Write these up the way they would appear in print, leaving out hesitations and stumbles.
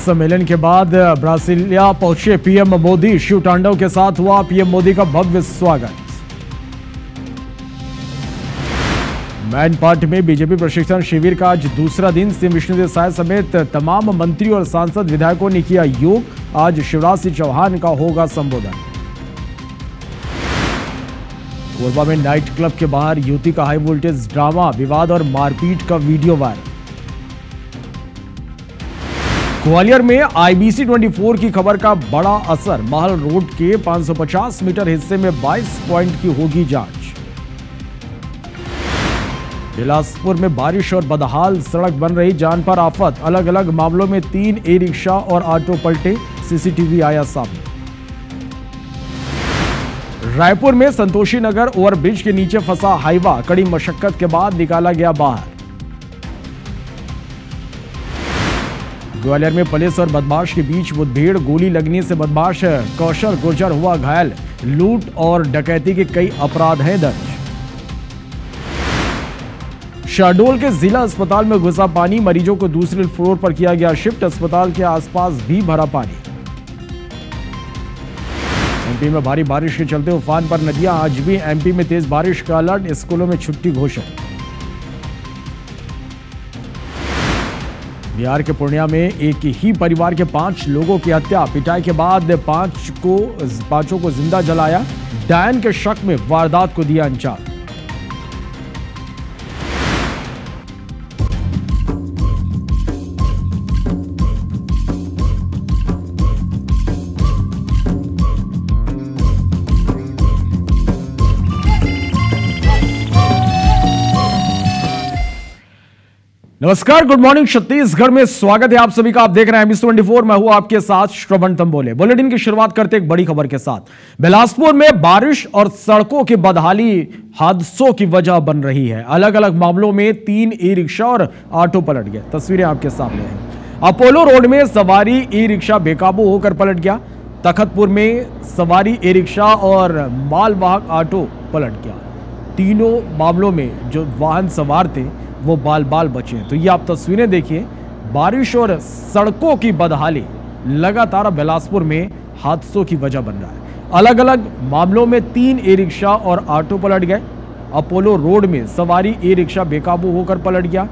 सम्मेलन के बाद ब्रासीलिया पहुंचे पीएम मोदी। शिव तांडव के साथ हुआ पीएम मोदी का भव्य स्वागत। मैनपाट में बीजेपी प्रशिक्षण शिविर का आज दूसरा दिन। सीएम विष्णुदेव साय समेत तमाम मंत्री और सांसद विधायकों ने किया योग। आज शिवराज सिंह चौहान का होगा संबोधन। कोरबा में नाइट क्लब के बाहर युवती का हाई वोल्टेज ड्रामा, विवाद और मारपीट का वीडियो वायरल। ग्वालियर में आईबीसी 24 की खबर का बड़ा असर। महल रोड के 550 मीटर हिस्से में 22 पॉइंट की होगी जांच। बिलासपुर में बारिश और बदहाल सड़क बन रही जान पर आफत। अलग अलग मामलों में 3 ई रिक्शा और ऑटो पलटे, सीसीटीवी आया सामने। रायपुर में संतोषी नगर ओवरब्रिज के नीचे फंसा हाईवा, कड़ी मशक्कत के बाद निकाला गया बाहर। ग्वालियर में पुलिस और बदमाश के बीच मुठभेड़, गोली लगने से बदमाश कौशल गुर्जर हुआ घायल। लूट और डकैती के कई अपराध हैं दर्ज। शहडोल के जिला अस्पताल में घुसा पानी, मरीजों को दूसरे फ्लोर पर किया गया शिफ्ट। अस्पताल के आसपास भी भरा पानी। एमपी में भारी बारिश के चलते उफान पर नदियां। आज भी एमपी में तेज बारिश का अलर्ट, स्कूलों में छुट्टी घोषित। बिहार के पूर्णिया में एक ही परिवार के 5 लोगों की हत्या। पिटाई के बाद पांचों को जिंदा जलाया। डायन के शक में वारदात को दिया अंजाम। नमस्कार, गुड मॉर्निंग छत्तीसगढ़ में स्वागत है आप सभी का। आप देख रहे हैं एमबीसी 24। मैं हूं आपके साथ श्रवण तंबोले। बुलेटिन की शुरुआत करते एक बड़ी खबर के साथ। बिलासपुर में बारिश और सड़कों की बदहाली हादसों की वजह बन रही है। अलग अलग मामलों में 3 ई रिक्शा और ऑटो पलट गए। तस्वीरें आपके सामने हैं। अपोलो रोड में सवारी ई रिक्शा बेकाबू होकर पलट गया। तखतपुर में सवारी ई रिक्शा और मालवाहक ऑटो पलट गया। तीनों मामलों में जो वाहन सवार थे वो बाल बाल बचे हैं। तो ये आप तस्वीरें देखिए। बारिश और सड़कों की बदहाली लगातार बिलासपुर में हादसों की वजह बन रहा है। अलग अलग मामलों में 3 ई रिक्शा और ऑटो पलट गए। अपोलो रोड में सवारी ई रिक्शा बेकाबू होकर पलट गया।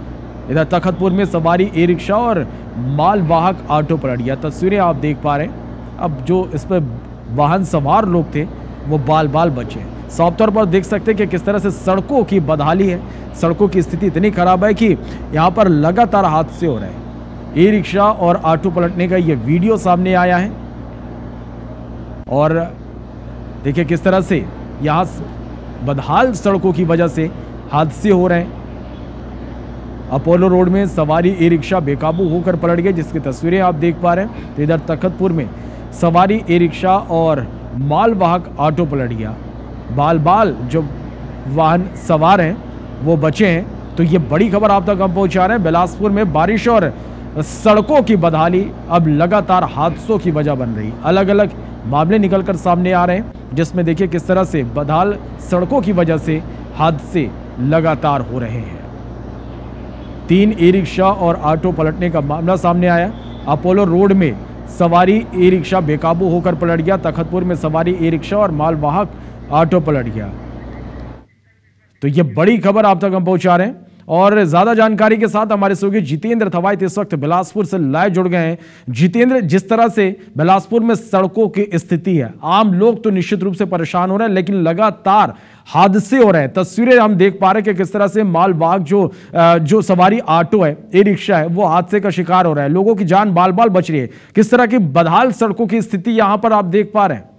इधर तखतपुर में सवारी ई रिक्शा और मालवाहक ऑटो पलट गया। तस्वीरें आप देख पा रहे हैं। अब जो इस पर वाहन सवार लोग थे वो बाल बाल बचे। साफ तौर पर देख सकते हैं कि किस तरह से सड़कों की बदहाली है। सड़कों की स्थिति इतनी खराब है कि यहाँ पर लगातार हादसे हो रहे हैं। ई रिक्शा और ऑटो पलटने का ये वीडियो सामने आया है और देखिए किस तरह से यहाँ बदहाल सड़कों की वजह से हादसे हो रहे हैं। अपोलो रोड में सवारी ई रिक्शा बेकाबू होकर पलट गई, जिसकी तस्वीरें आप देख पा रहे हैं। तो इधर तखतपुर में सवारी ई रिक्शा और मालवाहक ऑटो पलट गया। बाल बाल जो वाहन सवार हैं वो बचे हैं। तो ये बड़ी खबर आप तक हम पहुंचा रहे हैं। बिलासपुर में बारिश और सड़कों की बदहाली अब लगातार हादसों की वजह बन रही। अलग अलग मामले निकलकर सामने आ रहे हैं, जिसमें देखिए किस तरह से बदहाल सड़कों की वजह से हादसे लगातार हो रहे हैं। 3 ई रिक्शा और ऑटो पलटने का मामला सामने आया। अपोलो रोड में सवारी ई रिक्शा बेकाबू होकर पलट गया। तखतपुर में सवारी ई रिक्शा और मालवाहक ऑटो पलट गया। तो ये बड़ी खबर आप तक हम पहुंचा रहे हैं। और ज्यादा जानकारी के साथ हमारे सहयोगी जितेंद्र थवाइत इस वक्त बिलासपुर से लाइव जुड़ गए हैं। जितेंद्र, जिस तरह से बिलासपुर में सड़कों की स्थिति है, आम लोग तो निश्चित रूप से परेशान हो रहे हैं, लेकिन लगातार हादसे हो रहे हैं। तस्वीरें हम देख पा रहे हैं कि किस तरह से मालवाहक जो सवारी ऑटो है, ई रिक्शा है, वो हादसे का शिकार हो रहा है। लोगों की जान बाल बाल बच रही है। किस तरह की बदहाल सड़कों की स्थिति यहां पर आप देख पा रहे हैं।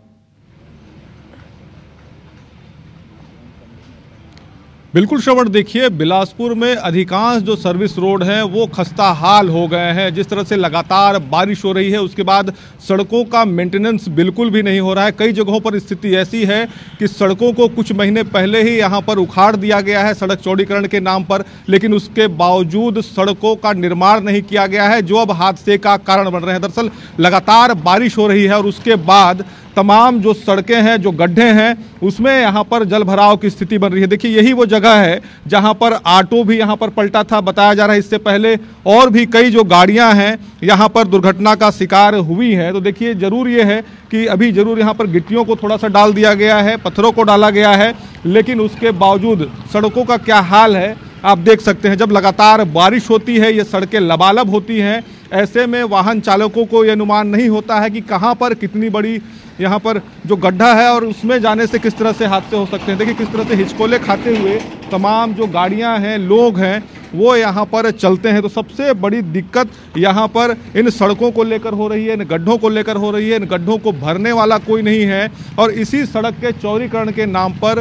बिल्कुल श्रवण, देखिए बिलासपुर में अधिकांश जो सर्विस रोड हैं वो खस्ता हाल हो गए हैं। जिस तरह से लगातार बारिश हो रही है, उसके बाद सड़कों का मेंटेनेंस बिल्कुल भी नहीं हो रहा है। कई जगहों पर स्थिति ऐसी है कि सड़कों को कुछ महीने पहले ही यहाँ पर उखाड़ दिया गया है सड़क चौड़ीकरण के नाम पर, लेकिन उसके बावजूद सड़कों का निर्माण नहीं किया गया है, जो अब हादसे का कारण बन रहे हैं। दरअसल लगातार बारिश हो रही है और उसके बाद तमाम जो सड़कें हैं, जो गड्ढे हैं, उसमें यहाँ पर जल भराव की स्थिति बन रही है। देखिए यही वो जगह है जहाँ पर ऑटो भी यहाँ पर पलटा था, बताया जा रहा है इससे पहले और भी कई जो गाड़ियाँ हैं यहाँ पर दुर्घटना का शिकार हुई हैं। तो देखिए जरूर ये है कि अभी जरूर यहाँ पर गिट्टियों को थोड़ा सा डाल दिया गया है, पत्थरों को डाला गया है, लेकिन उसके बावजूद सड़कों का क्या हाल है आप देख सकते हैं। जब लगातार बारिश होती है, ये सड़कें लबालब होती हैं, ऐसे में वाहन चालकों को ये अनुमान नहीं होता है कि कहाँ पर कितनी बड़ी यहाँ पर जो गड्ढा है और उसमें जाने से किस तरह से हादसे हो सकते हैं। देखिए किस तरह से हिचकोले खाते हुए तमाम जो गाड़ियाँ हैं, लोग हैं, वो यहाँ पर चलते हैं। तो सबसे बड़ी दिक्कत यहाँ पर इन सड़कों को लेकर हो रही है, इन गड्ढों को लेकर हो रही है। इन गड्ढों को भरने वाला कोई नहीं है और इसी सड़क के चौड़ीकरण के नाम पर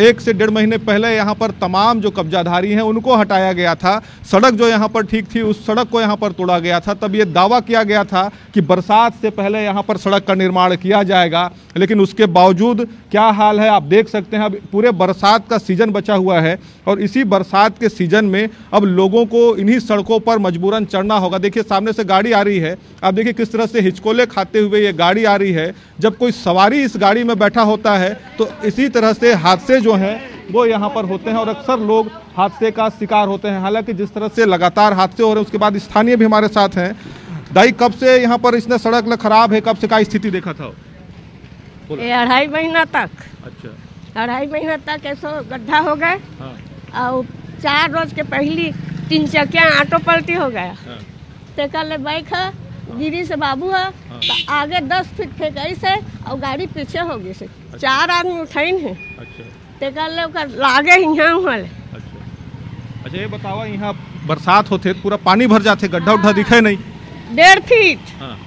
1 से 1.5 महीने पहले यहाँ पर तमाम जो कब्जाधारी हैं उनको हटाया गया था। सड़क जो यहाँ पर ठीक थी, उस सड़क को यहाँ पर तोड़ा गया था। तब ये दावा किया गया था कि बरसात से पहले यहाँ पर सड़क का निर्माण किया जाएगा, लेकिन उसके बावजूद क्या हाल है आप देख सकते हैं। अब पूरे बरसात का सीजन बचा हुआ है और इसी बरसात के सीजन में अब लोगों को इन्हीं सड़कों पर मजबूरन चढ़ना होगा। देखिए सामने से गाड़ी आ रही है, आप देखिए किस तरह से हिचकोले खाते हुए ये गाड़ी आ रही है। जब कोई सवारी इस गाड़ी में बैठा होता है तो इसी तरह से हादसे जो हैं वो यहाँ पर होते हैं और अक्सर लोग हादसे का शिकार होते हैं। हालांकि जिस तरह से लगातार हादसे हो रहे हैं, उसके बाद स्थानीय भी हमारे साथ हैं। दाई, कब से यहाँ पर इसने सड़क खराब है, कब से क्या स्थिति देखा था? ये 2.5 महीना तक। अच्छा, 2.5 महीना तक ऐसा गड्ढा हो गए। हाँ। और 4 रोज के पहली 3 चक्कियाँ ऑटो पलटी हो गया। हाँ। तेकर ले बाइक है, गिरी से बाबू है, हाँ। तो आगे 10 फीट फेंकई से और गाड़ी पीछे हो गई से। 4 आदमी उठाइन है। अच्छा, तेकर ले ओकर लागे हियाँ हुआ। अच्छा ये बतावा, यहाँ बरसात होते तो पूरा पानी भर जाते, गड्ढा उड्ढा दिखे नहीं? 1.5 फीट। हाँ।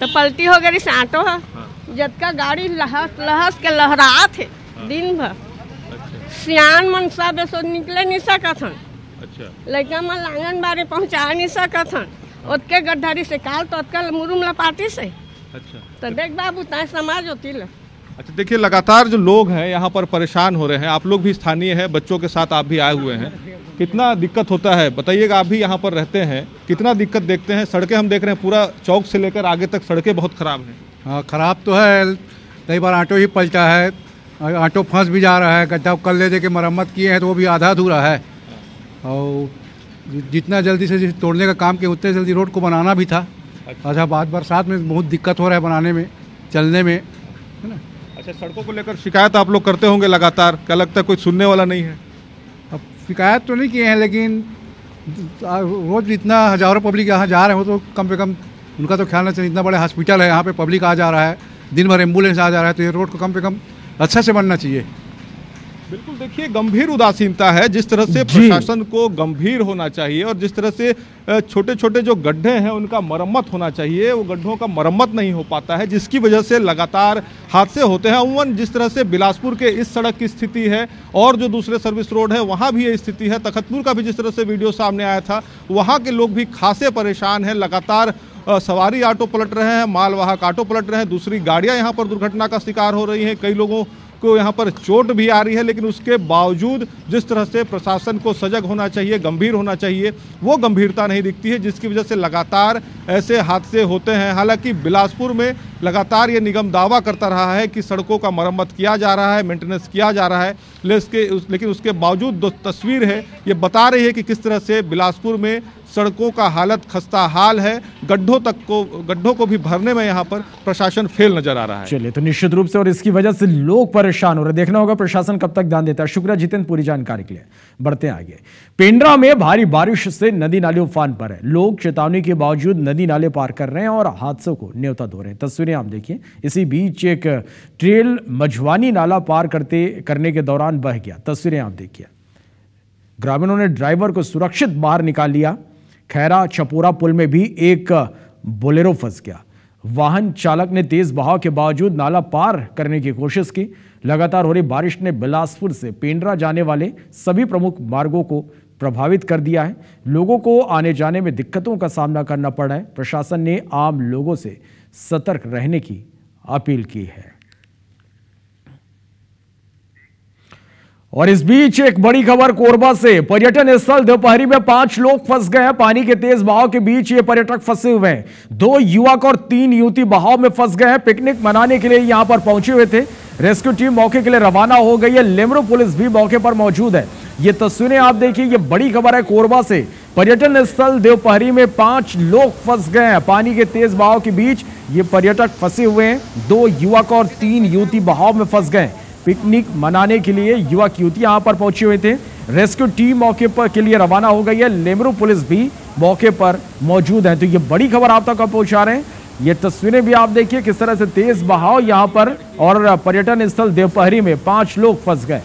तो पलटी हो गई से ऑटो है। हाँ। जबका गाड़ी लहस के लहरात है। हाँ। दिन भर अच्छा, सियान मन सब ऐसो निकले नहीं सकत हन। अच्छा, लड़का मन लांगन बारे पहुँचा नहीं सकत हन। ओतके गड्ढारी से काल तो ओतका मुरुम लपाटी से। अच्छा। तो देख बाबू ताए समाज होती ल। अच्छा देखिए लगातार जो लोग हैं यहाँ पर परेशान हो रहे हैं। आप लोग भी स्थानीय हैं, बच्चों के साथ आप भी आए हुए हैं, कितना दिक्कत होता है बताइएगा। आप भी यहाँ पर रहते हैं, कितना दिक्कत देखते हैं? सड़कें हम देख रहे हैं, पूरा चौक से लेकर आगे तक सड़कें बहुत खराब हैं। हाँ खराब तो है, कई बार ऑटो ही पलटा है, ऑटो फंस भी जा रहा है। गड्ढा कल ले दे के मरम्मत किए हैं तो वो भी आधा अधूरा है। और जितना जल्दी से तोड़ने का काम किया उतने जल्दी रोड को बनाना भी था। अच्छा बाद बरसात में बहुत दिक्कत हो रहा है बनाने में, चलने में, है ना। अच्छा, सड़कों को लेकर शिकायत आप लोग करते होंगे लगातार, क्या लगता है कोई सुनने वाला नहीं है? अब शिकायत तो नहीं किए हैं, लेकिन रोज इतना हज़ारों पब्लिक यहाँ जा रहे हो तो कम से कम उनका तो ख्याल ना चाहिए। इतना बड़ा हॉस्पिटल है, यहाँ पे पब्लिक आ जा रहा है, दिन भर एम्बुलेंस आ जा रहा है, तो ये रोड को कम से कम अच्छा से बनना चाहिए। बिल्कुल, देखिए गंभीर उदासीनता है। जिस तरह से प्रशासन को गंभीर होना चाहिए और जिस तरह से छोटे छोटे जो गड्ढे हैं उनका मरम्मत होना चाहिए, वो गड्ढों का मरम्मत नहीं हो पाता है, जिसकी वजह से लगातार हादसे होते हैं। अमूमन जिस तरह से बिलासपुर के इस सड़क की स्थिति है और जो दूसरे सर्विस रोड है वहाँ भी ये स्थिति है। तखतपुर का भी जिस तरह से वीडियो सामने आया था, वहाँ के लोग भी खासे परेशान हैं। लगातार सवारी ऑटो पलट रहे हैं, मालवाहक ऑटो पलट रहे हैं, दूसरी गाड़ियाँ यहाँ पर दुर्घटना का शिकार हो रही हैं, कई लोगों को यहाँ पर चोट भी आ रही है। लेकिन उसके बावजूद जिस तरह से प्रशासन को सजग होना चाहिए, गंभीर होना चाहिए, वो गंभीरता नहीं दिखती है, जिसकी वजह से लगातार ऐसे हादसे होते हैं। हालांकि बिलासपुर में लगातार ये निगम दावा करता रहा है कि सड़कों का मरम्मत किया जा रहा है, मेंटेनेंस किया जा रहा है, लेकिन उसके बावजूद जो तस्वीर है ये बता रही है कि किस तरह से बिलासपुर में सड़कों का हालत खस्ता हाल है। गड्ढों को भी भरने में यहाँ पर प्रशासन फेल नजर आ रहा है। चलिए, तो निश्चित रूप से और इसकी वजह से लोग परेशान हो रहे हैं। देखना होगा प्रशासन कब तक ध्यान देता है। शुक्रिया जितेंद्र, पूरी जानकारी के लिए। बढ़ते हैं आगे। पेंड्रा में भारी बारिश से नदी नाले उफान पर है। लोग चेतावनी के बावजूद नदी नाले पार कर रहे हैं और हादसों को न्योता दे रहे हैं। तस्वीरें आप देखिए। इसी बीच एक ट्रेल मझवानी नाला पार करने के दौरान बह गया। तस्वीरें आप देखिए। ग्रामीणों ने ड्राइवर को सुरक्षित बाहर निकाल लिया। खैरा चपोरा पुल में भी एक बोलेरो फंस गया। वाहन चालक ने तेज बहाव के बावजूद नाला पार करने की कोशिश की। लगातार हो रही बारिश ने बिलासपुर से पेंड्रा जाने वाले सभी प्रमुख मार्गों को प्रभावित कर दिया है। लोगों को आने जाने में दिक्कतों का सामना करना पड़ा है। प्रशासन ने आम लोगों से सतर्क रहने की अपील की है। और इस बीच एक बड़ी खबर कोरबा से। पर्यटन स्थल देवपहरी में 5 लोग फंस गए हैं। पानी के तेज बहाव के बीच ये पर्यटक फंसे हुए हैं। 2 युवक और 3 युवती बहाव में फंस गए हैं। पिकनिक मनाने के लिए यहां पर पहुंचे हुए थे। रेस्क्यू टीम मौके के लिए रवाना हो गई है। लेमरू पुलिस भी मौके पर मौजूद है। ये तस्वीरें आप देखिए, ये बड़ी खबर है कोरबा से। पर्यटन स्थल देवपहरी में 5 लोग फंस गए हैं। पानी के तेज बहाव के बीच ये पर्यटक फंसे हुए हैं। 2 युवक और 3 युवती बहाव में फंस गए। पिकनिक मनाने के लिए युवक युवती यहां पर पहुंचे हुए थे। रेस्क्यू टीम मौके पर के लिए रवाना हो गई है। लेमरू पुलिस भी मौके पर मौजूद है। तो ये बड़ी खबर आप तक पहुंचा रहे हैं। ये तस्वीरें भी आप देखिए किस तरह से तेज बहाव यहां पर, और पर्यटन स्थल देवपहरी में 5 लोग फंस गए।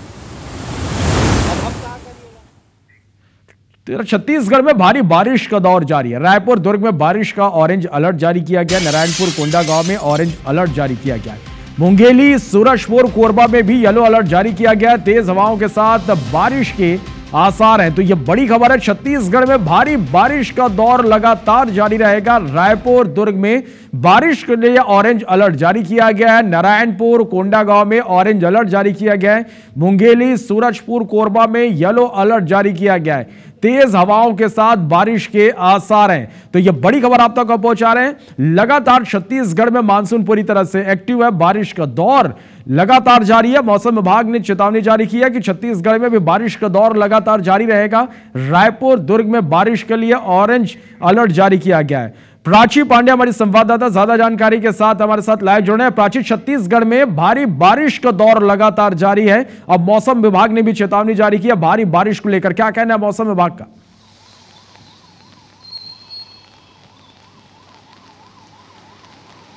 छत्तीसगढ़ में भारी बारिश का दौर जारी है। रायपुर दुर्ग में बारिश का ऑरेंज अलर्ट जारी किया गया। नारायणपुर कोंडागांव में ऑरेंज अलर्ट जारी किया गया है। मुंगेली, सूरजपुर, कोरबा में भी येलो अलर्ट जारी किया गया है। तेज हवाओं के साथ बारिश के आसार हैं। तो यह बड़ी खबर है। छत्तीसगढ़ में भारी बारिश का दौर लगातार जारी रहेगा। रायपुर, दुर्ग में बारिश के लिए ऑरेंज अलर्ट जारी किया गया है। नारायणपुर, कोंडागांव में ऑरेंज अलर्ट जारी किया गया है। मुंगेली, सूरजपुर, कोरबा में येलो अलर्ट जारी किया गया है। तेज हवाओं के साथ बारिश के आसार हैं। तो यह बड़ी खबर आप तक पहुंचा रहे हैं। लगातार छत्तीसगढ़ में मानसून पूरी तरह से एक्टिव है। बारिश का दौर लगातार जारी है। मौसम विभाग ने चेतावनी जारी की है कि छत्तीसगढ़ में भी बारिश का दौर लगातार जारी रहेगा। रायपुर, दुर्ग में बारिश के लिए ऑरेंज अलर्ट जारी किया गया है। प्राची पांडे हमारी संवाददाता ज्यादा जानकारी के साथ हमारे साथ लाइव जुड़े हैं। प्राची, छत्तीसगढ़ में भारी बारिश का दौर लगातार जारी है। अब मौसम विभाग ने भी चेतावनी जारी की है भारी बारिश को लेकर, क्या कहना है मौसम विभाग का?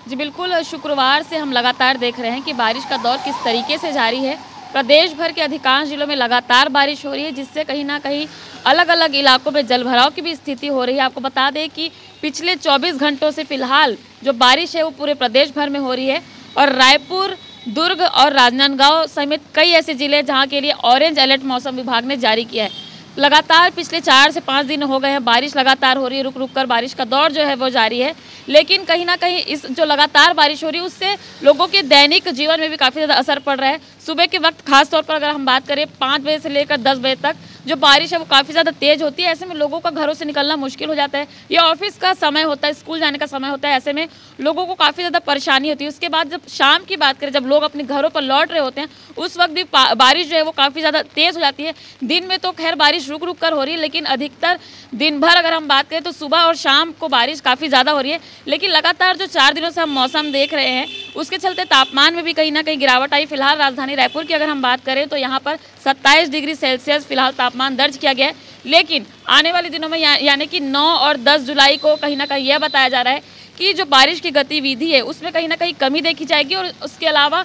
जी बिल्कुल, शुक्रवार से हम लगातार देख रहे हैं कि बारिश का दौर किस तरीके से जारी है। प्रदेश भर के अधिकांश जिलों में लगातार बारिश हो रही है, जिससे कहीं ना कहीं अलग अलग इलाकों में जलभराव की भी स्थिति हो रही है। आपको बता दें कि पिछले 24 घंटों से फिलहाल जो बारिश है वो पूरे प्रदेश भर में हो रही है। और रायपुर, दुर्ग और राजनांदगांव समेत कई ऐसे जिले जहाँ के लिए ऑरेंज अलर्ट मौसम विभाग ने जारी किया है। लगातार पिछले 4 से 5 दिन हो गए हैं, बारिश लगातार हो रही है। रुक रुक कर बारिश का दौर जो है वो जारी है। लेकिन कहीं ना कहीं इस जो लगातार बारिश हो रही है उससे लोगों के दैनिक जीवन में भी काफ़ी ज़्यादा असर पड़ रहा है। सुबह के वक्त खास तौर पर अगर हम बात करें 5 बजे से लेकर 10 बजे तक जो बारिश है वो काफ़ी ज़्यादा तेज़ होती है। ऐसे में लोगों का घरों से निकलना मुश्किल हो जाता है। ये ऑफिस का समय होता है, स्कूल जाने का समय होता है। ऐसे में लोगों को काफ़ी ज़्यादा परेशानी होती है। उसके बाद जब शाम की बात करें, जब लोग अपने घरों पर लौट रहे होते हैं, उस वक्त भी बारिश जो है वो काफ़ी ज़्यादा तेज़ हो जाती है। दिन में तो खैर बारिश रुक रुक कर हो रही है, लेकिन अधिकतर दिन भर अगर हम बात करें तो सुबह और शाम को बारिश काफ़ी ज़्यादा हो रही है। लेकिन लगातार जो 4 दिनों से हम मौसम देख रहे हैं उसके चलते तापमान में भी कहीं ना कहीं गिरावट आई। फिलहाल राजधानी रायपुर की अगर हम बात करें तो यहाँ पर 27 डिग्री सेल्सियस फिलहाल तापमान दर्ज किया गया है। लेकिन आने वाले दिनों में यानी कि 9 और 10 जुलाई को कहीं ना कहीं यह बताया जा रहा है कि जो बारिश की गतिविधि है उसमें कहीं ना कहीं कमी देखी जाएगी। और उसके अलावा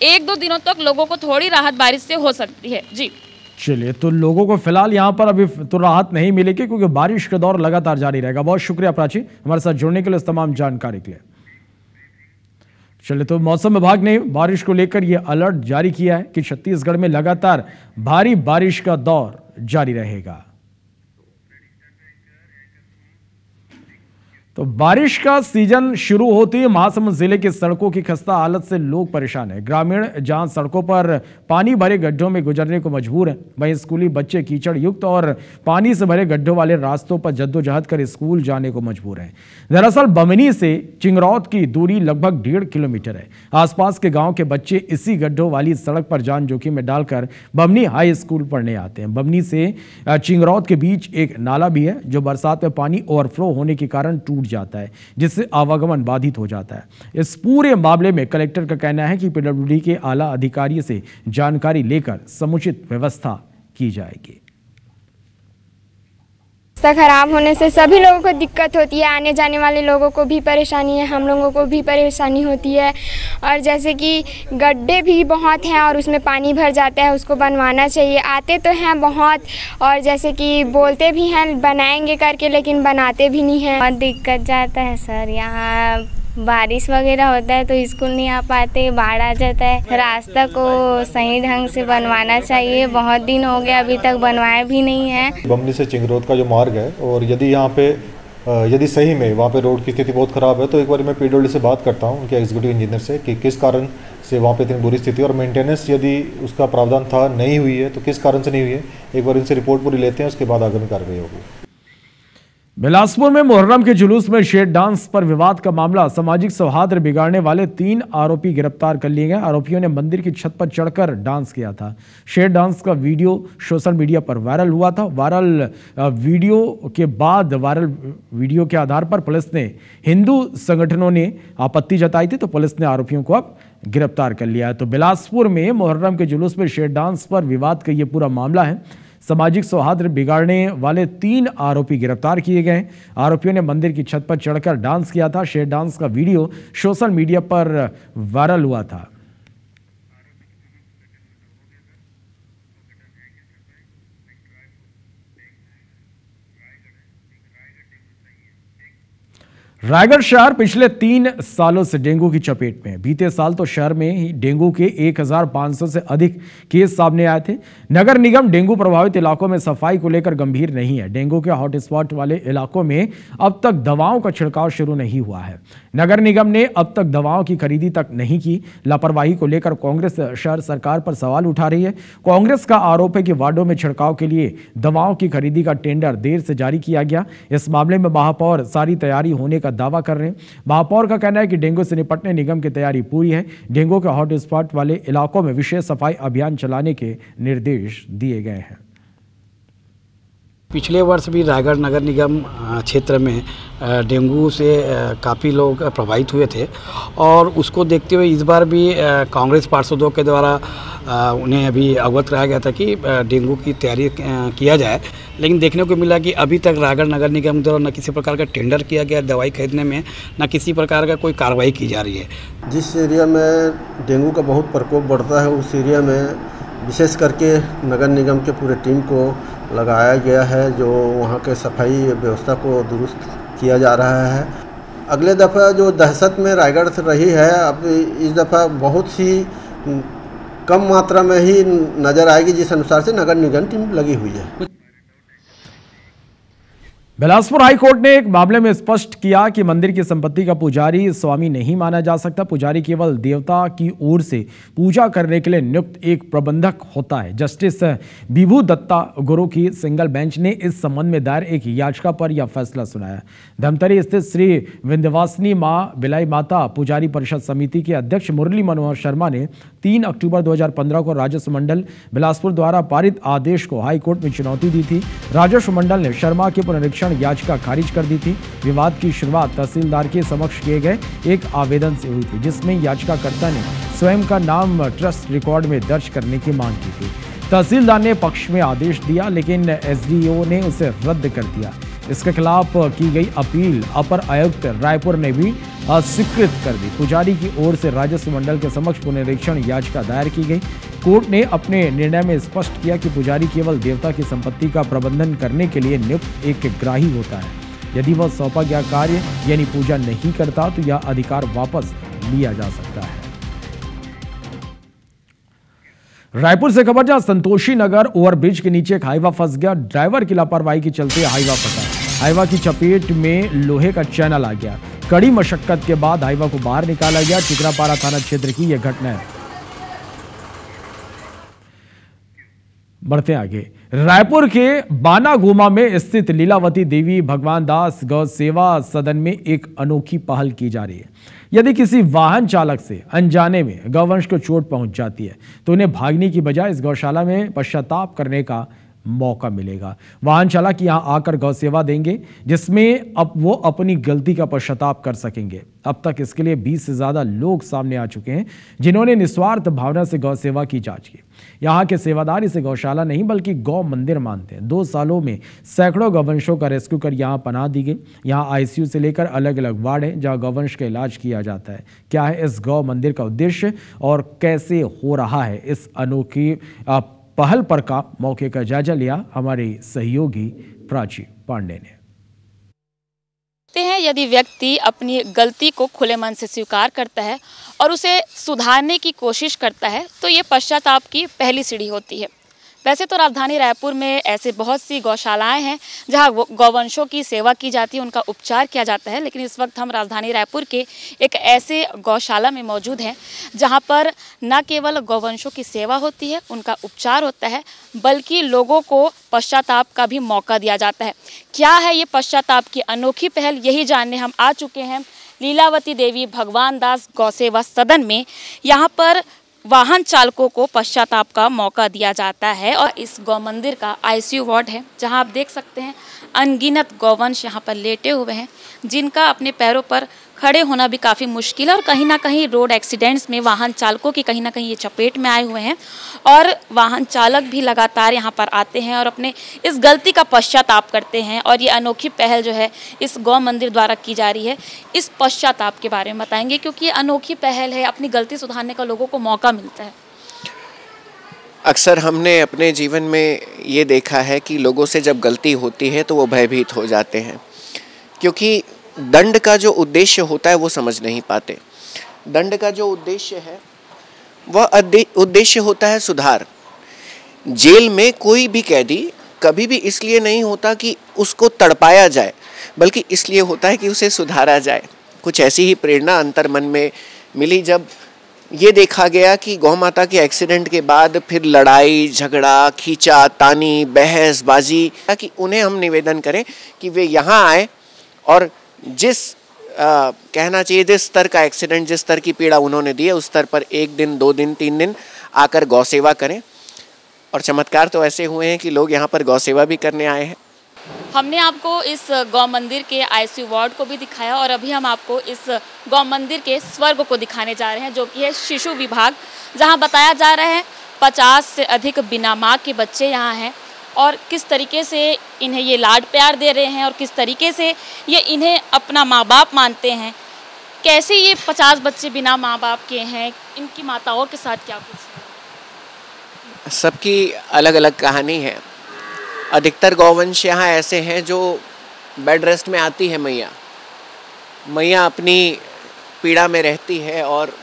1-2 दिनों तक लोगों को थोड़ी राहत बारिश से हो सकती है। जी चलिए, तो लोगों को फिलहाल यहां पर अभी तो राहत नहीं मिलेगी क्योंकि बारिश का दौर लगातार जारी रहेगा। बहुत शुक्रिया प्राची हमारे साथ जुड़ने के लिए, इस तमाम जानकारी के लिए। चलिए, तो मौसम विभाग ने बारिश को लेकर यह अलर्ट जारी किया है कि छत्तीसगढ़ में लगातार भारी बारिश का दौर जारी रहेगा। तो बारिश का सीजन शुरू होते ही महासमुंद जिले की सड़कों की खस्ता हालत से लोग परेशान हैं। ग्रामीण जहां सड़कों पर पानी भरे गड्ढों में गुजरने को मजबूर हैं, वहीं स्कूली बच्चे कीचड़ युक्त और पानी से भरे गड्ढों वाले रास्तों पर जद्दोजहद कर स्कूल जाने को मजबूर हैं। दरअसल बमनी से चिंगरौद की दूरी लगभग 1.5 किलोमीटर है। आसपास के गाँव के बच्चे इसी गड्ढों वाली सड़क पर जान जोखिम में डालकर बमनी हाई स्कूल पढ़ने आते हैं। बमनी से चिंगरौद के बीच एक नाला भी है जो बरसात में पानी ओवरफ्लो होने के कारण टूट जाता है, जिससे आवागमन बाधित हो जाता है। इस पूरे मामले में कलेक्टर का कहना है कि पीडब्ल्यूडी के आला अधिकारियों से जानकारी लेकर समुचित व्यवस्था की जाएगी। रास्ता खराब होने से सभी लोगों को दिक्कत होती है, आने जाने वाले लोगों को भी परेशानी है, हम लोगों को भी परेशानी होती है। और जैसे कि गड्ढे भी बहुत हैं और उसमें पानी भर जाता है, उसको बनवाना चाहिए। आते तो हैं बहुत, और जैसे कि बोलते भी हैं बनाएंगे करके, लेकिन बनाते भी नहीं हैं। बहुत दिक्कत जाता है सर, यहाँ बारिश वगैरह होता है तो स्कूल नहीं आ पाते, बाढ़ आ जाता है। रास्ता को सही ढंग से बनवाना चाहिए, बहुत दिन हो गया अभी तक बनवाया भी नहीं है। बमनी से चिंगरौद का जो मार्ग है, और यदि यहाँ पे यदि सही में वहाँ पे रोड की स्थिति बहुत ख़राब है तो एक बार मैं पीडब्ल्यूडी से बात करता हूँ, उनके एग्जीक्यूटिव इंजीनियर से, कि किस कारण से वहाँ पे इतनी बुरी स्थिति और मेंटेनेंस यदि उसका प्रावधान था नहीं हुई है तो किस कारण से नहीं हुई है। एक बार इनसे रिपोर्ट पूरी लेते हैं, उसके बाद आगामी कार्रवाई होगी। बिलासपुर में मुहर्रम के जुलूस में शेर डांस पर विवाद का मामला, सामाजिक सौहार्द बिगाड़ने वाले 3 आरोपी गिरफ्तार कर लिए गए। आरोपियों ने मंदिर की छत पर चढ़कर डांस किया था। शेर डांस का वीडियो सोशल मीडिया पर वायरल हुआ था। वायरल वीडियो के आधार पर पुलिस ने, हिंदू संगठनों ने आपत्ति जताई थी, तो पुलिस ने आरोपियों को अब गिरफ्तार कर लिया है। तो बिलासपुर में मुहर्रम के जुलूस में शेर डांस पर विवाद का ये पूरा मामला है। सामाजिक सौहार्द बिगाड़ने वाले 3 आरोपी गिरफ्तार किए गए। आरोपियों ने मंदिर की छत पर चढ़कर डांस किया था। शेर डांस का वीडियो सोशल मीडिया पर वायरल हुआ था। रायगढ़ शहर पिछले 3 सालों से डेंगू की चपेट में है। बीते साल तो शहर में ही डेंगू के 1500 से अधिक केस सामने आए थे। नगर निगम डेंगू प्रभावित इलाकों में सफाई को लेकर गंभीर नहीं है। डेंगू के हॉटस्पॉट वाले इलाकों में अब तक दवाओं का छिड़काव शुरू नहीं हुआ है। नगर निगम ने अब तक दवाओं की खरीदी तक नहीं की। लापरवाही को लेकर कांग्रेस शहर सरकार पर सवाल उठा रही है। कांग्रेस का आरोप है कि वार्डों में छिड़काव के लिए दवाओं की खरीदी का टेंडर देर से जारी किया गया। इस मामले में महापौर सारी तैयारी होने का दावा कर रहे हैं। महापौर का कहना है कि डेंगू से निपटने निगम की तैयारी पूरी है। डेंगू के हॉटस्पॉट वाले इलाकों में विशेष सफाई अभियान चलाने के निर्देश दिए गए हैं। पिछले वर्ष भी रायगढ़ नगर निगम क्षेत्र में डेंगू से काफ़ी लोग प्रभावित हुए थे और उसको देखते हुए इस बार भी कांग्रेस पार्षदों के द्वारा उन्हें अभी अवगत कराया गया था कि डेंगू की तैयारी किया जाए। लेकिन देखने को मिला कि अभी तक रायगढ़ नगर निगम द्वारा न किसी प्रकार का टेंडर किया गया दवाई खरीदने में, न किसी प्रकार का कोई कार्रवाई की जा रही है। जिस एरिया में डेंगू का बहुत प्रकोप बढ़ता है उस एरिया में विशेष करके नगर निगम के पूरे टीम को लगाया गया है, जो वहाँ के सफाई व्यवस्था को दुरुस्त किया जा रहा है। अगले दफ़ा जो दहशत में रायगढ़ से रही है, अब इस दफ़ा बहुत ही कम मात्रा में ही नज़र आएगी, जिस अनुसार से नगर निगम टीम लगी हुई है। बिलासपुर हाई कोर्ट ने एक मामले में स्पष्ट किया कि मंदिर की संपत्ति का पुजारी स्वामी नहीं माना जा सकता। पुजारी केवल देवता की ओर से पूजा करने के लिए नियुक्त एक प्रबंधक होता है। जस्टिस विभू दत्ता गुरु की सिंगल बेंच ने इस संबंध में दायर एक याचिका पर यह फैसला सुनाया। धमतरी स्थित श्री विंध्यवासिनी मां बिलाई माता पुजारी परिषद समिति के अध्यक्ष मुरली मनोहर शर्मा ने 3 अक्टूबर 2015 को राजस्व मंडल बिलासपुर द्वारा पारित आदेश को हाई कोर्ट में चुनौती दी थी। राजस्व मंडल ने शर्मा के पुनरीक्षण याचिका खारिज कर दी थी। विवाद की शुरुआत तहसीलदार के समक्ष किए गए एक आवेदन से हुई थी, जिसमें याचिकाकर्ता ने स्वयं का नाम ट्रस्ट रिकॉर्ड में दर्ज करने की मांग की थी। तहसीलदार ने पक्ष में आदेश दिया, लेकिन एसडीओ ने उसे रद्द कर दिया। इसके खिलाफ की गई अपील अपर आयुक्त रायपुर ने भी अस्वीकृत कर दी। पुजारी की ओर से राजस्व मंडल के समक्ष पुनरीक्षण याचिका दायर की गई। कोर्ट ने अपने निर्णय में स्पष्ट किया कि पुजारी केवल देवता की संपत्ति का प्रबंधन करने के लिए नियुक्त एक ग्राही होता है। यदि वह सौंपा गया कार्य यानी पूजा नहीं करता तो यह अधिकार वापस लिया जा सकता है। रायपुर से खबर, जहां संतोषी नगर ओवरब्रिज के नीचे एक हाईवा फंस गया। ड्राइवर की लापरवाही के चलते हाईवा फंसा। हाईवा की चपेट में लोहे का चैनल आ गया। कड़ी मशक्कत के बाद हाईवा को बाहर निकाला गया। टिकरापारा थाना क्षेत्र की यह घटना है। बढ़ते आगे, रायपुर के बानागुमा में स्थित लीलावती देवी भगवान दास गौ सेवा सदन में एक अनोखी पहल की जा रही है। यदि किसी वाहन चालक से अनजाने में गौवंश को चोट पहुंच जाती है तो उन्हें भागने की बजाय इस गौशाला में पश्चाताप करने का मौका मिलेगा। वाहन चालक यहां आकर गौ सेवा देंगे, जिसमें अब वो अपनी गलती का पश्चाताप कर सकेंगे। अब तक इसके लिए 20 से ज्यादा लोग सामने आ चुके हैं, जिन्होंने निस्वार्थ भावना से गौ सेवा की जांच की। यहाँ के सेवादार इसे गौशाला नहीं बल्कि गौ मंदिर मानते हैं। 2 सालों में सैकड़ों गौवंशों का रेस्क्यू कर यहाँ पनाह दी गई। यहाँ आईसीयू से लेकर अलग अलग वार्ड हैं जहाँ गौवंश का इलाज किया जाता है। क्या है इस गौ मंदिर का उद्देश्य और कैसे हो रहा है इस अनोखी पहल पर का मौके का जायजा लिया हमारे सहयोगी प्राची पांडे ने। यदि व्यक्ति अपनी गलती को खुले मन से स्वीकार करता है और उसे सुधारने की कोशिश करता है तो ये पश्चाताप की पहली सीढ़ी होती है। वैसे तो राजधानी रायपुर में ऐसे बहुत सी गौशालाएं हैं जहां गौवंशों की सेवा की जाती है, उनका उपचार किया जाता है। लेकिन इस वक्त हम राजधानी रायपुर के एक ऐसे गौशाला में मौजूद हैं जहां पर न केवल गौवंशों की सेवा होती है, उनका उपचार होता है, बल्कि लोगों को पश्चाताप का भी मौका दिया जाता है। क्या है ये पश्चाताप की अनोखी पहल, यही जानने हम आ चुके हैं लीलावती देवी भगवान दास गौसेवा सदन में। यहाँ पर वाहन चालकों को पश्चाताप का मौका दिया जाता है और इस गौ मंदिर का आईसीयू वार्ड है जहां आप देख सकते हैं अनगिनत गौवंश यहां पर लेटे हुए हैं जिनका अपने पैरों पर खड़े होना भी काफ़ी मुश्किल है और कहीं ना कहीं रोड एक्सीडेंट्स में वाहन चालकों की कहीं ना कहीं ये चपेट में आए हुए हैं और वाहन चालक भी लगातार यहाँ पर आते हैं और अपने इस गलती का पश्चाताप करते हैं। और ये अनोखी पहल जो है इस गौ मंदिर द्वारा की जा रही है, इस पश्चाताप के बारे में बताएंगे क्योंकि ये अनोखी पहल है, अपनी गलती सुधारने का लोगों को मौका मिलता है। अक्सर हमने अपने जीवन में ये देखा है कि लोगों से जब गलती होती है तो वो भयभीत हो जाते हैं क्योंकि दंड का जो उद्देश्य होता है वो समझ नहीं पाते। दंड का जो उद्देश्य है वह उद्देश्य होता है सुधार। जेल में कोई भी कैदी कभी भी इसलिए नहीं होता कि उसको तड़पाया जाए, बल्कि इसलिए होता है कि उसे सुधारा जाए। कुछ ऐसी ही प्रेरणा अंतर मन में मिली जब ये देखा गया कि गौ माता के एक्सीडेंट के बाद फिर लड़ाई झगड़ा, खींचा तानी, बहसबाजी, कि उन्हें हम निवेदन करें कि वे यहाँ आए और जिस कहना चाहिए जिस स्तर का एक्सीडेंट, जिस स्तर की पीड़ा उन्होंने दी है उस स्तर पर 1 दिन 2 दिन 3 दिन आकर गौ सेवा करें। और चमत्कार तो ऐसे हुए हैं कि लोग यहाँ पर गौ सेवा भी करने आए हैं। हमने आपको इस गौ मंदिर के आईसीयू वार्ड को भी दिखाया और अभी हम आपको इस गौ मंदिर के स्वर्ग को दिखाने जा रहे हैं जो कि है शिशु विभाग, जहाँ बताया जा रहा है 50 से अधिक बिना माँ के बच्चे यहाँ हैं और किस तरीके से इन्हें ये लाड प्यार दे रहे हैं और किस तरीके से ये इन्हें अपना माँ बाप मानते हैं। कैसे ये 50 बच्चे बिना माँ बाप के हैं, इनकी माताओं के साथ क्या कुछ है? सबकी अलग अलग कहानी है। अधिकतर गौवंश यहाँ ऐसे हैं जो बेड रेस्ट में आती है मैया अपनी पीड़ा में रहती है और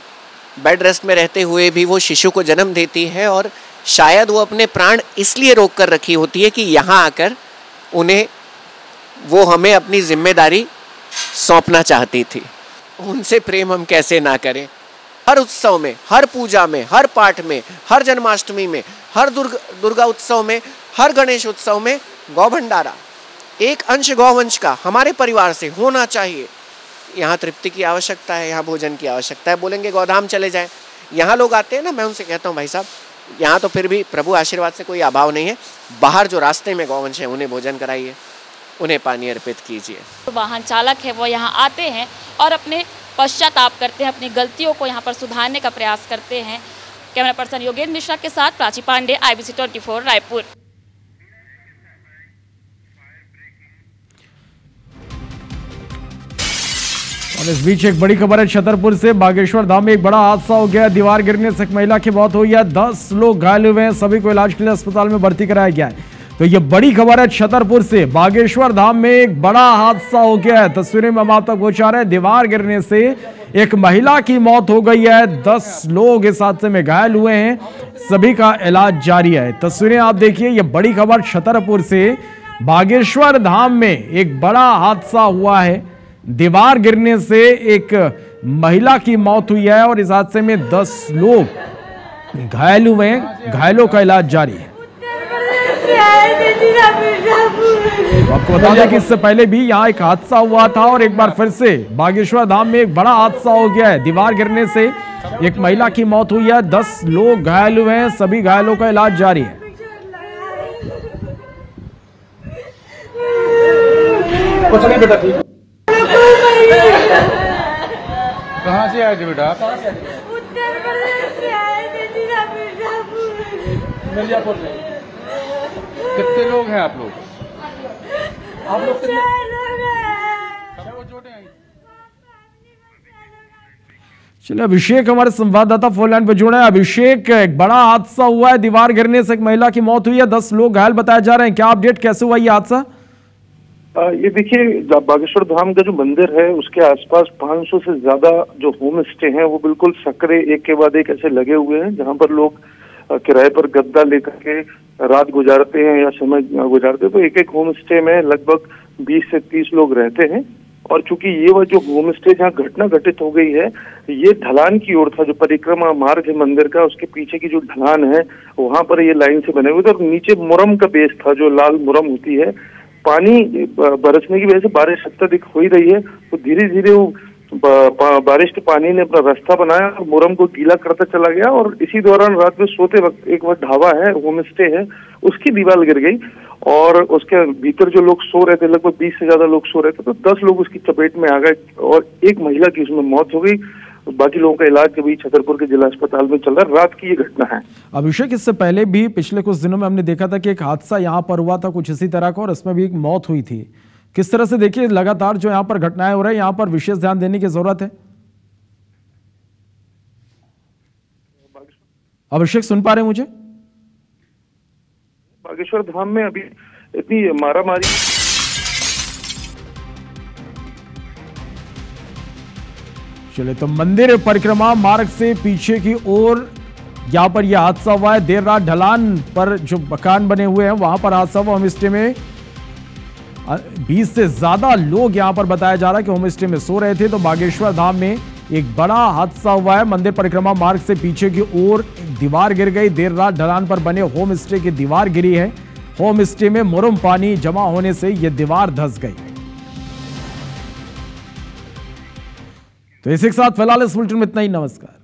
बेड रेस्ट में रहते हुए भी वो शिशु को जन्म देती है और शायद वो अपने प्राण इसलिए रोक कर रखी होती है कि यहाँ आकर वो हमें अपनी जिम्मेदारी सौंपना चाहती थी। उनसे प्रेम हम कैसे ना करें। हर उत्सव में, हर पूजा में, हर पाठ में, हर जन्माष्टमी में, हर दुर्गा उत्सव में, हर गणेश उत्सव में गौ भंडारा, एक अंश गौवंश का हमारे परिवार से होना चाहिए। यहाँ तृप्ति की आवश्यकता है, यहाँ भोजन की आवश्यकता है। बोलेंगे गौधाम चले जाएं, यहाँ लोग आते हैं ना, मैं उनसे कहता हूँ भाई साहब यहाँ तो फिर भी प्रभु आशीर्वाद से कोई अभाव नहीं है, बाहर जो रास्ते में गौवंश है उन्हें भोजन कराइए, उन्हें पानी अर्पित कीजिए। वाहन चालक है वो यहाँ आते हैं और अपने पश्चाताप करते हैं, अपनी गलतियों को यहाँ पर सुधारने का प्रयास करते हैं। कैमरा पर्सन योगेंद्र मिश्रा के साथ प्राची पांडे, IBC 24 रायपुर। और इस बीच एक बड़ी खबर है छतरपुर से। बागेश्वर धाम में एक बड़ा हादसा हो गया। दीवार गिरने से एक महिला की मौत हुई है, 10 लोग घायल हुए हैं, सभी को इलाज के लिए अस्पताल में भर्ती कराया गया है। तो ये बड़ी खबर है छतरपुर से। बागेश्वर धाम में एक बड़ा हादसा हो गया है, तस्वीरें में हम आप तक पहुंचा रहे हैं। दीवार गिरने से एक महिला की मौत हो गई है, 10 लोग इस हादसे में घायल हुए हैं, सभी का इलाज जारी है। तस्वीरें आप देखिए, ये बड़ी खबर छतरपुर से। बागेश्वर धाम में एक बड़ा हादसा हुआ है, दीवार गिरने से एक महिला की मौत हुई है और इस हादसे में 10 लोग घायल हुए हैं, घायलों का इलाज जारी है। आपको बता दें कि इससे पहले भी यहाँ एक हादसा हुआ था और एक बार फिर से बागेश्वर धाम में एक बड़ा हादसा हो गया है। दीवार गिरने से एक महिला की मौत हुई है, 10 लोग घायल हुए हैं, सभी घायलों का इलाज जारी है। कुछ नहीं बेटा, ठीक। कहाँ से आए थे बेटा? उत्तर प्रदेश से आए थे, मिर्जापुर से। कितने लोग हैं आप लोग? आप लोग कितने? चलिए अभिषेक हमारे संवाददाता फोन लाइन पर जुड़े हैं। अभिषेक, एक बड़ा हादसा हुआ है, दीवार गिरने से एक महिला की मौत हुई है, 10 लोग घायल बताए जा रहे हैं, क्या अपडेट, कैसे हुआ ये हादसा? ये देखिए, बागेश्वर धाम का जो मंदिर है उसके आसपास 500 से ज्यादा जो होम स्टे हैं वो बिल्कुल सकरे एक के बाद एक ऐसे लगे हुए हैं जहां पर लोग किराए पर गद्दा लेकर के रात गुजारते हैं या समय गुजारते हैं। तो एक एक होम स्टे में लगभग 20 से 30 लोग रहते हैं। और चूंकि ये वह जो होम स्टे जहाँ घटना घटित हो गई है, ये ढलान की ओर था, जो परिक्रमा मार्ग है मंदिर का, उसके पीछे की जो ढलान है वहां पर ये लाइन से बने हुए थे और नीचे मुरम का बेस था, जो लाल मुरम होती है। पानी बरसने की वजह से बारिश अत्यधिक हो ही रही है, तो धीरे धीरे वो बारिश के पानी ने अपना रास्ता बनाया और मुरम को गीला करता चला गया। और इसी दौरान रात में सोते वक्त एक वह ढाबा है, होम स्टे है, उसकी दीवार गिर गई और उसके भीतर जो लोग सो रहे थे, लगभग 20 से ज्यादा लोग सो रहे थे, तो 10 लोग उसकी चपेट में आ गए और एक महिला की उसमें मौत हो गई। बाकी लोगों का इलाज के बीच छतरपुर के जिला अस्पताल में चल रहा है। रात की ये घटना है। अभिषेक, इससे पहले भी पिछले कुछ दिनों में हमने देखा था कि एक हादसा यहाँ पर हुआ था कुछ इसी तरह का, और इसमें भी एक मौत हुई थी। किस तरह से देखिए लगातार जो यहाँ पर घटनाएं हो रही है, यहाँ पर विशेष ध्यान देने की जरूरत है। अभिषेक, सुन पा रहे हैं मुझे? बागेश्वर धाम में अभी इतनी मारामारी, चले तो मंदिर परिक्रमा मार्ग से पीछे की ओर यहाँ पर यह हादसा हुआ है। देर रात ढलान पर जो मकान बने हुए हैं वहां पर हादसा हुआ। होम स्टे में 20 से ज्यादा लोग यहां पर बताया जा रहा है कि होम स्टे में सो रहे थे। तो बागेश्वर धाम में एक बड़ा हादसा हुआ है। मंदिर परिक्रमा मार्ग से पीछे की ओर दीवार गिर गई। देर रात ढलान पर बने होम स्टे की दीवार गिरी है। होम स्टे में मुरम पानी जमा होने से यह दीवार धंस गई। तो इसी के साथ फिलहाल इस बुलेटिन में इतना ही। नमस्कार।